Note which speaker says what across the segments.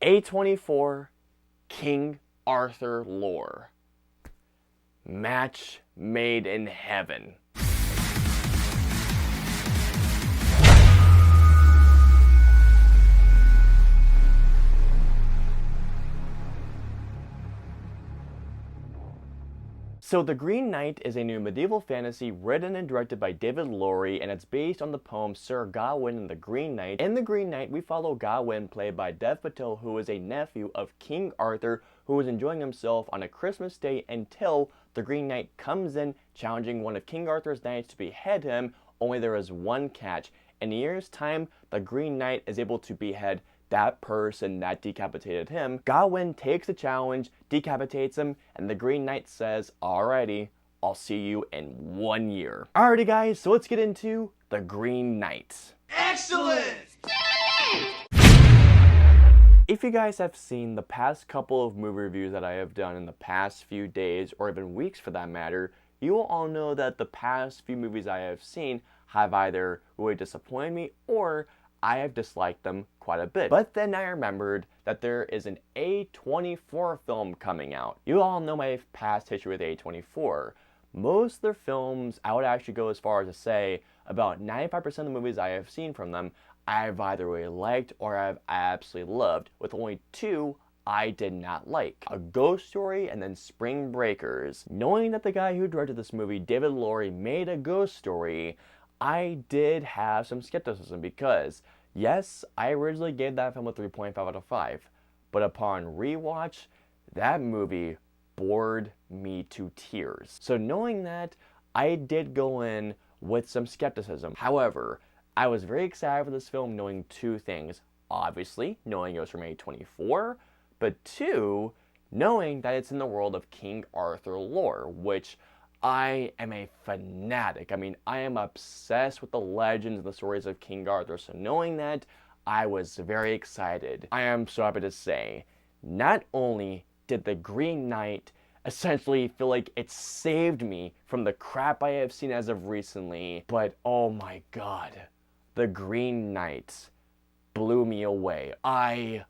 Speaker 1: A24 King Arthur lore. Match made in heaven. So The Green Knight is a new medieval fantasy written and directed by David Lowery, and it's based on the poem Sir Gawain and the Green Knight. In The Green Knight, we follow Gawain, played by Dev Patel, who is a nephew of King Arthur, who is enjoying himself on a Christmas day until the Green Knight comes in, challenging one of King Arthur's knights to behead him, only there is one catch. In a year's time, the Green Knight is able to behead that person that decapitated him. Gawain takes the challenge, decapitates him, and the Green Knight says, "Alrighty, I'll see you in 1 year." Alrighty guys, so let's get into The Green Knight.
Speaker 2: Excellent!
Speaker 1: If you guys have seen the past couple of movie reviews that I have done in the past few days, or even weeks for that matter, you will all know that the past few movies I have seen have either really disappointed me or I have disliked them quite a bit. But then I remembered that there is an A24 film coming out. You all know my past history with A24. Most of their films, I would actually go as far as to say, about 95% of the movies I have seen from them, I've either really liked or I've absolutely loved, with only two I did not like. A Ghost Story and then Spring Breakers. Knowing that the guy who directed this movie, David Lowery, made a Ghost Story, I did have some skepticism because, yes, I originally gave that film a 3.5 out of 5, but upon rewatch, that movie bored me to tears. So knowing that, I did go in with some skepticism. However, I was very excited for this film knowing two things. Obviously, knowing it was from A24, but two, knowing that it's in the world of King Arthur lore, which I am a fanatic. I mean, I am obsessed with the legends and the stories of King Arthur, so knowing that, I was very excited. I am so happy to say, not only did The Green Knight essentially feel like it saved me from the crap I have seen as of recently, but oh my god, The Green Knight blew me away. I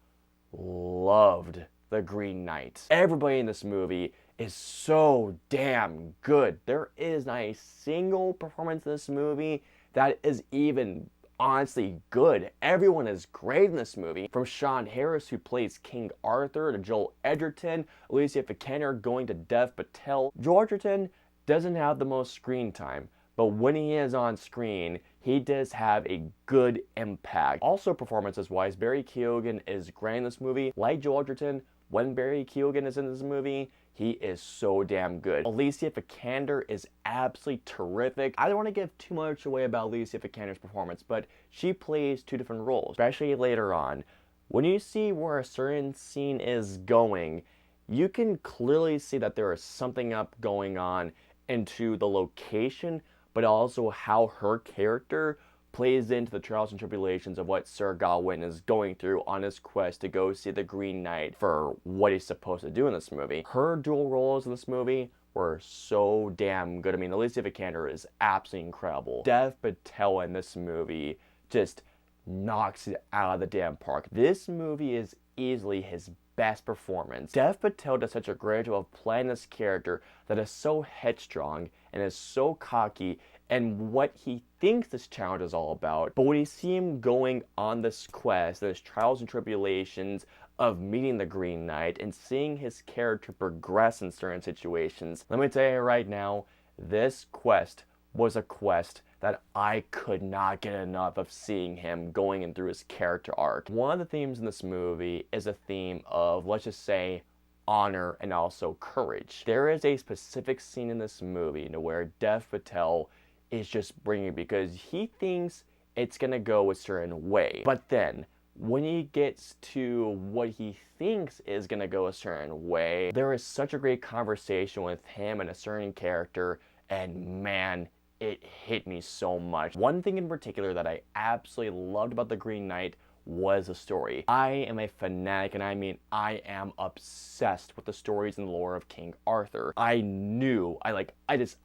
Speaker 1: loved The Green Knight. Everybody in this movie is so damn good. There is not a single performance in this movie that is even honestly good. Everyone is great in this movie. From Sean Harris, who plays King Arthur, to Joel Edgerton, Alicia Vikander going to Dev Patel. Joel Edgerton doesn't have the most screen time, but when he is on screen, he does have a good impact. Also performances-wise, Barry Keoghan is great in this movie. Like Joel Edgerton, when Barry Keoghan is in this movie, he is so damn good. Alicia Vikander is absolutely terrific. I don't want to give too much away about Alicia Vikander's performance, but she plays two different roles, especially later on. When you see where a certain scene is going, you can clearly see that there is something up going on into the location, but also how her character plays into the trials and tribulations of what Sir Gawain is going through on his quest to go see the Green Knight for what he's supposed to do in this movie. Her dual roles in this movie were so damn good. I mean, Alicia Vikander is absolutely incredible. Dev Patel in this movie just knocks it out of the damn park. This movie is easily his best performance. Dev Patel does such a great job of playing this character that is so headstrong and is so cocky and what he thinks this challenge is all about. But when you see him going on this quest, there's trials and tribulations of meeting the Green Knight and seeing his character progress in certain situations, let me tell you right now, this quest was a quest that I could not get enough of seeing him going in through his character arc. One of the themes in this movie is a theme of, let's just say, honor and also courage. There is a specific scene in this movie where Dev Patel is just bringing, because he thinks it's gonna go a certain way. But then, when he gets to what he thinks is gonna go a certain way, there is such a great conversation with him and a certain character, and man, it hit me so much. One thing in particular that I absolutely loved about The Green Knight was the story. I am a fanatic, and I mean I am obsessed with the stories and lore of King Arthur. I knew, I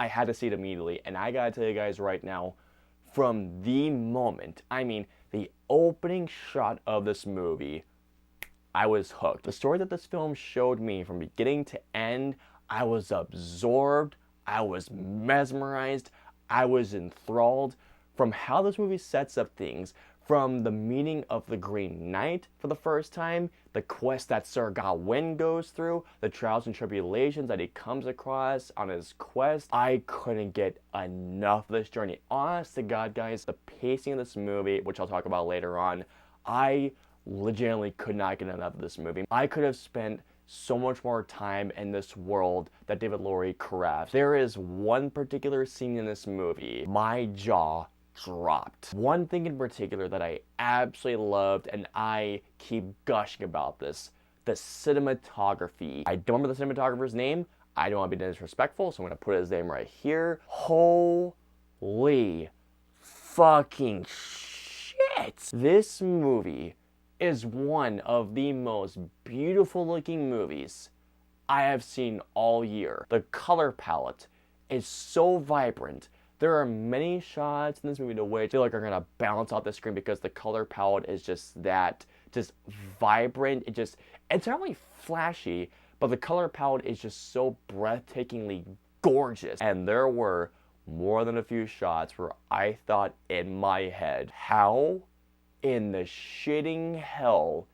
Speaker 1: had to see it immediately, and I gotta tell you guys right now, from the moment, I mean the opening shot of this movie, I was hooked. The story that this film showed me from beginning to end, I was absorbed, I was mesmerized, I was enthralled from how this movie sets up things, from the meeting of the Green Knight for the first time, the quest that Sir Gawain goes through, the trials and tribulations that he comes across on his quest. I couldn't get enough of this journey. Honest to God, guys, the pacing of this movie, which I'll talk about later on, I legitimately could not get enough of this movie. I could have spent so much more time in this world that David Lowery crafts. There is one particular scene in this movie, my jaw dropped. One thing in particular that I absolutely loved, and I keep gushing about this, the cinematography. I don't remember the cinematographer's name. I don't want to be disrespectful, so I'm going to put his name right here. Holy fucking shit! This movie is one of the most beautiful looking movies I have seen all year. The color palette is so vibrant. There are many shots in this movie to which I feel like are gonna balance out the screen because the color palette is just vibrant. It's not really flashy, but the color palette is just so breathtakingly gorgeous. And there were more than a few shots where I thought in my head, how in the shitting hell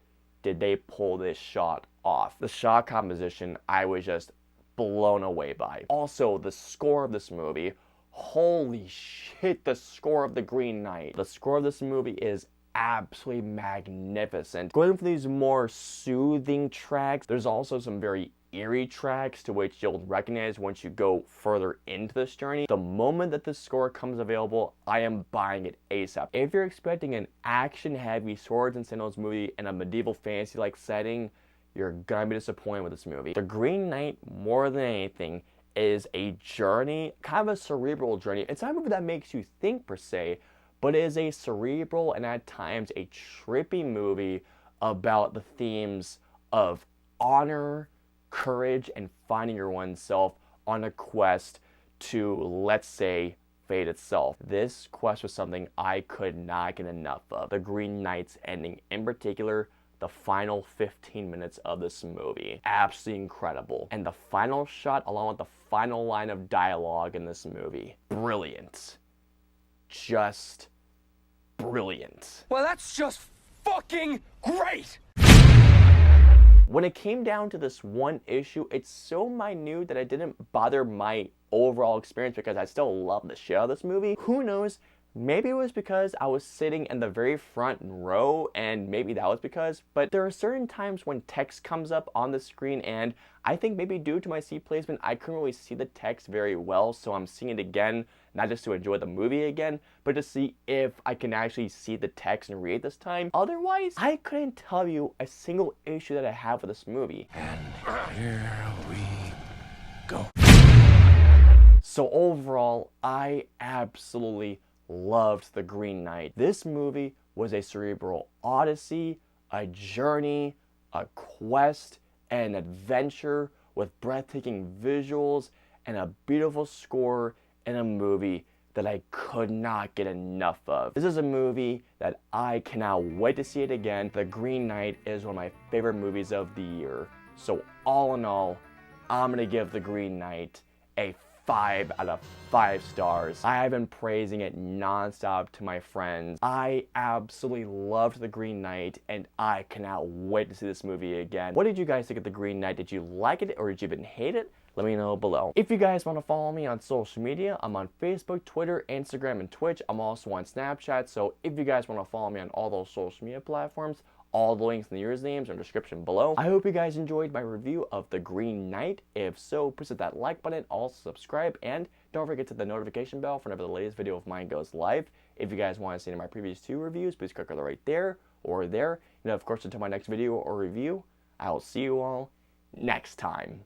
Speaker 1: did they pull this shot off? The shot composition, I was just blown away by. Also, the score of this movie, holy shit, the score of The Green Knight. The score of this movie is absolutely magnificent. Going for these more soothing tracks, there's also some very eerie tracks to which you'll recognize once you go further into this journey. The moment that this score comes available, I am buying it ASAP. If you're expecting an action-heavy swords and sandals movie in a medieval fantasy-like setting, you're gonna be disappointed with this movie. The Green Knight, more than anything, is a journey, kind of a cerebral journey. It's not a movie that makes you think per se, but it is a cerebral and at times a trippy movie about the themes of honor, courage, and finding your oneself on a quest to, let's say, fate itself. This quest was something I could not get enough of. The Green Knight's ending, in particular, the final 15 minutes of this movie. Absolutely incredible. And the final shot, along with the final line of dialogue in this movie, brilliant. Just brilliant.
Speaker 2: Well, that's just fucking great!
Speaker 1: When it came down to this one issue, it's so minute that it didn't bother my overall experience because I still love the shit out of this movie. Who knows? Maybe it was because I was sitting in the very front row, and maybe that was because, but there are certain times when text comes up on the screen, and I think maybe due to my seat placement, I couldn't really see the text very well, so I'm seeing it again, not just to enjoy the movie again, but to see if I can actually see the text and read this time. Otherwise, I couldn't tell you a single issue that I have with this movie.
Speaker 2: And here we go.
Speaker 1: So overall, I absolutely loved The Green Knight. This movie was a cerebral odyssey, a journey, a quest, an adventure with breathtaking visuals and a beautiful score in a movie that I could not get enough of. This is a movie that I cannot wait to see it again. The Green Knight is one of my favorite movies of the year. So all in all, I'm gonna give The Green Knight a 5 out of 5 stars. I have been praising it nonstop to my friends. I absolutely loved The Green Knight, and I cannot wait to see this movie again. What did you guys think of The Green Knight? Did you like it or did you even hate it? Let me know below. If you guys want to follow me on social media, I'm on Facebook, Twitter, Instagram, and Twitch. I'm also on Snapchat, so if you guys want to follow me on all those social media platforms, all the links and the usernames are in the description below. I hope you guys enjoyed my review of The Green Knight. If so, please hit that like button, also subscribe, and don't forget to hit the notification bell for whenever the latest video of mine goes live. If you guys want to see any of my previous 2 reviews, please click either right there or there. And of course, until my next video or review, I will see you all next time.